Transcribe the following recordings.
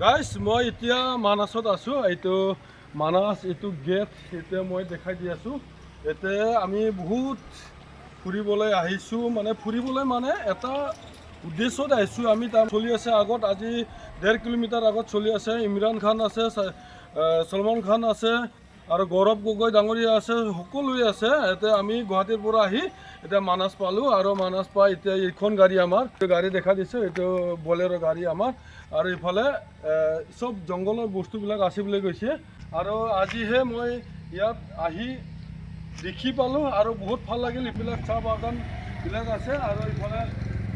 Guys মই এতিয়া মানাছত আছোঁ। এইটো মানাছ এইটো গেট এতিয়া মই দেখাই দি আছোঁ। এতিয়া আমি বহুত ফুৰিবলৈ আহিছোঁ, মানে ফুৰিবলৈ মানে এটা উদ্দেশ্যত আহিছোঁ। আমি তাৰ চলি আছে আগত, আজি 1.5 কিলোমিটাৰ আগত চলি আছে। ইমৰান খান আছে, সলমান খান আছে আৰু গৌৰৱ গগৈ ডাঙৰীয়া আছে, সকলোৱে আছে। এতিয়া আমি গুৱাহাটীৰ পৰা আহি এতিয়া মানাছ পালোঁ আৰু মানাছ পাই এতিয়া এইখন গাড়ী আমাৰ গাড়ী দেখা দিছোঁ, এইটো বলেৰো গাড়ী আমাৰ। আৰু ইফালে চব জংঘলৰ বস্তুবিলাক আছে বুলি কৈছে। আৰু আজিহে মই ইয়াত আহি দেখি পালোঁ আৰু বহুত ভাল লাগিল। এইবিলাক চাহ বাগানবিলাক আছে আৰু ইফালে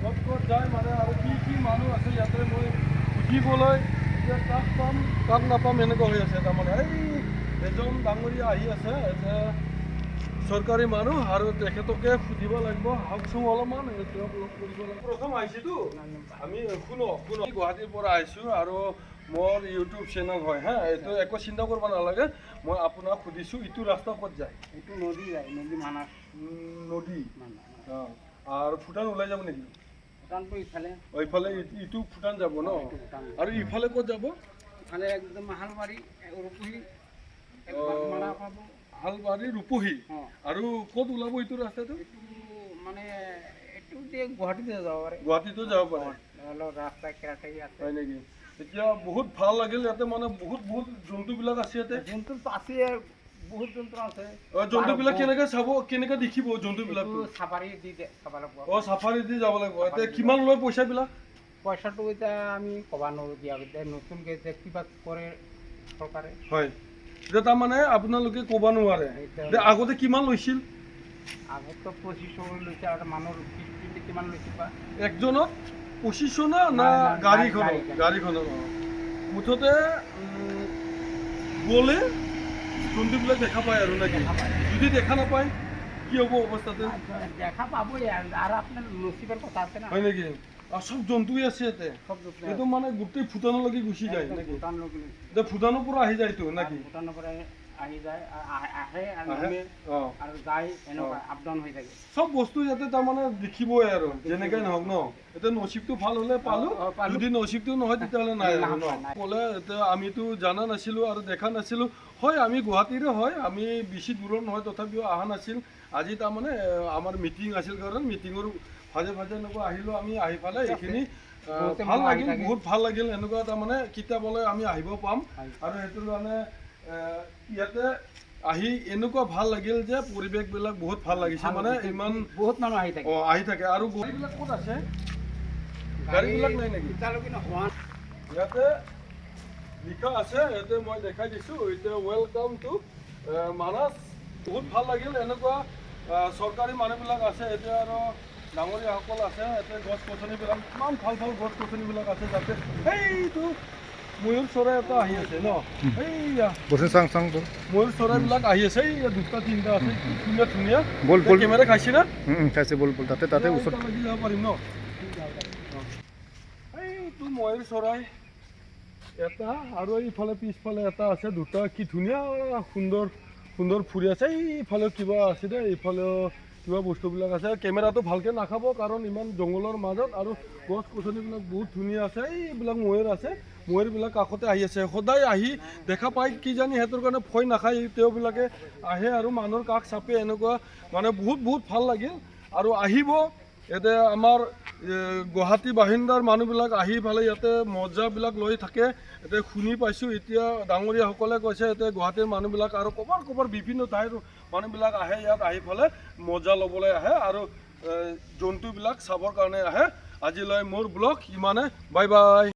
ক'ত ক'ত যায় মানে আৰু কি মানুহ আছে ইয়াতে মই সুধিবলৈ এতিয়া কাক পাম কাক নাপাম এনেকুৱা হৈ আছে। তাৰমানে এই এজন ডাঙৰীয়া আহি আছে, এতিয়া চৰকাৰী মানুহ আৰু তেখেতকে সুধিব লাগিব। আহকচোন অলপমান তেওঁক লগ কৰিব লাগিব। প্ৰথম আহিছোঁতো আমি শুনক গুৱাহাটীৰ পৰা আহিছোঁ আৰু মোৰ ইউটিউব চেনেল হয় হা, এইটো একো চিন্তা কৰিব নালাগে। মই আপোনাক সুধিছোঁ এইটো ৰাস্তা ক'ত যায়? এইটো নদী যায়, নদী মানাছ নদী। অঁ, আৰু ভূটান ওলাই যাব নেকি? ভূটানটো ইফালে, ইফালে ইটো ভূটান যাব ন? আৰু ইফালে ক'ত যাব? ইফালে একদম হালবাৰী ৰূপহী হালবাৰী ৰূপহী। আৰু ক'ত ওলাব এইটো ৰাস্তাটো? মানে এইটো যে গুৱাহাটীতে যাব পাৰে, গুৱাহাটীতো যাব পাৰে। অলপ ৰাস্তা কেৰাটাৰি আছে। হয় নেকি? এতিয়া বহুত ভাল লাগিল। ইয়াতে মানে বহুত জন্তুবিলাক আছে। ইয়াতে জন্তু আছে, বহুত জন্তু আছে। জন্তুবিলাক কেনেকৈ চাব, কেনেকৈ দেখিব জন্তুবিলাক? চাফাৰী দি চাব লাগিব। অঁ, চাফাৰী দি যাব লাগিব। এতিয়া কিমান লয় পইচাবিলাক? পইচাটো এতিয়া আমি ক'ব নোৱাৰোঁ দিয়া, এতিয়া নতুনকৈ যে কিবা কৰে চৰকাৰে। হয়, এতিয়া তাৰমানে আপোনালোকে ক'ব নোৱাৰে। আগতে কিমান লৈছিল? আগতো 2500 লৈছে আৰু মানুহৰ কিমান লৈছে বা একজনত 2500 না গাড়ীখনত? মুঠতে গ'লে জন্তুবিলাক দেখা পায় আৰু নাকি? যদি দেখা নাপায় কি হ'ব অৱস্থাতে? দেখা পাবই আৰু আপোনাৰ নচিবৰ কথা আছে না। হয় নেকি? আৰু চব জন্তুৱে আছে ইয়াতে? এইটো মানে গোটেই ভূটানলৈকে গুচি যায় নাকি? এতিয়া ভূটানৰ পৰা আহি যায়তো নাকি? ভূটানৰ পৰা আহি যায়, আহে আৰু যায়, এনেকুৱা আপ ডাউন হৈ থাকে। চব বস্তু ইয়াতে তাৰমানে দেখিবই আৰু যেনেকৈ নহওক ন। এতিয়া নচিবটো ভাল হ'লে পালোঁ, যদি নচিবটো নহয় তেতিয়াহ'লে নাই আৰু ন। ক'লে এতিয়া আমিতো জানা নাছিলোঁ আৰু দেখা নাছিলোঁ। হয়, আমি গুৱাহাটীৰে হয়, আমি বেছি দূৰৰ নহয়, তথাপিও অহা নাছিল। আজি তাৰমানে আমাৰ মিটিং আছিল কাৰণে মিটিঙৰ ভাজে এনেকুৱা আহিলোঁ। আমি আহি পালে এইখিনি ভাল লাগিল, বহুত ভাল লাগিল। এনেকুৱা তাৰমানে কেতিয়াবলৈ আমি আহিব পাম আৰু সেইটো কাৰণে ইয়াতে আহি এনেকুৱা ভাল লাগিল যে পৰিৱেশবিলাক বহুত ভাল লাগিছে। মানে ইমান বহুত মানুহ আহি থাকে। অঁ, আহি থাকে। আৰু গাড়ীবিলাক ক'ত আছে? গাড়ীবিলাক নাই নেকি? ইয়াতে লিখা আছে, ইয়াতে মই দেখাই দিছোঁ, এতিয়া ৱেলকাম টু মানাছ। বহুত ভাল লাগিল। এনেকুৱা চৰকাৰী মানুহবিলাক আছে, এতিয়া আৰু ডাঙৰীয়াসকল আছে। ইয়াতে গছ গছনিবিলাক ইমান ভাল গছ গছনিবিলাক আছে, যাতে সেইটো ময়ূৰ চৰাই এটা আহি আছে ন। এইয়া ময়ূৰ চৰাইবিলাক আহি আছে, এই 2টা 3টা আছে, ধুনীয়া কেমেৰা খাইছে না? খাইছে বল তাতে ওচৰত লাগি যাব পাৰিম ন? এইটো ময়ূৰ চৰাই এটা আৰু এইফালে পিছফালে এটা আছে, 2টা কি ধুনীয়া সুন্দৰ ফুৰি আছে। এইফালে কিবা আছে দে, এইফালেও কিবা বস্তুবিলাক আছে। কেমেৰাটো ভালকৈ নাখাব কাৰণ ইমান জংঘলৰ মাজত আৰু গছ গছনিবিলাক বহুত ধুনীয়া আছে। এইবিলাক ময়ূৰ আছে, ময়ূৰবিলাক কাষতে আহি আছে। সদায় আহি দেখা পায় কিজানি সিহঁতৰ কাৰণে ভয় নাখায়, তেওঁবিলাকে আহে আৰু মানুহৰ কাষ চাপে। এনেকুৱা মানে বহুত ভাল লাগিল। আৰু আহিব ইয়াতে আমাৰ গুৱাহাটী বাসিন্দাৰ মানুহবিলাক আহি পেলাই ইয়াতে মজাবিলাক লৈ থাকে। এতিয়া শুনি পাইছোঁ, এতিয়া ডাঙৰীয়াসকলে কৈছে এতিয়া গুৱাহাটীৰ মানুহবিলাক আৰু ক'ৰবাৰ বিভিন্ন ঠাইৰ মানুহবিলাক আহে, ইয়াত আহি পেলাই মজা ল'বলৈ আহে আৰু জন্তুবিলাক চাবৰ কাৰণে আহে। আজিলৈ মোৰ ব্লগ ইমানে, বাই বাই।